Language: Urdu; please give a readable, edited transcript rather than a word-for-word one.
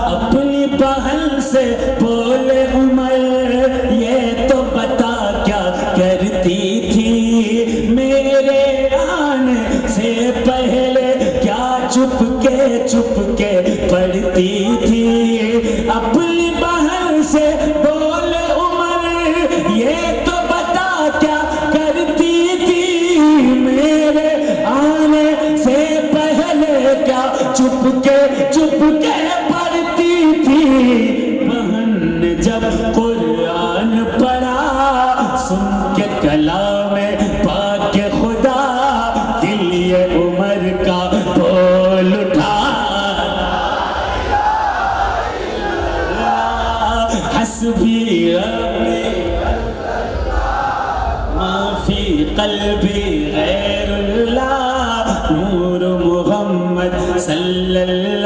اپنی بہن سے بولے عمر یہ تو بتا کیا کرتی تھی میرے آنے سے پہلے کیا چپ کے پڑھتی تھی اپنی بہن سے بولے عمر یہ تو بتا کیا کرتی تھی میرے آنے سے پہلے کیا چپ کے پڑھتی تھی بہن نے جب قرآن پڑھا سن کے کلام پاک خدا دل یہ عمر کا بول اٹھا حسبی ربی ما فی قلبی غیر اللہ نور محمد صلی اللہ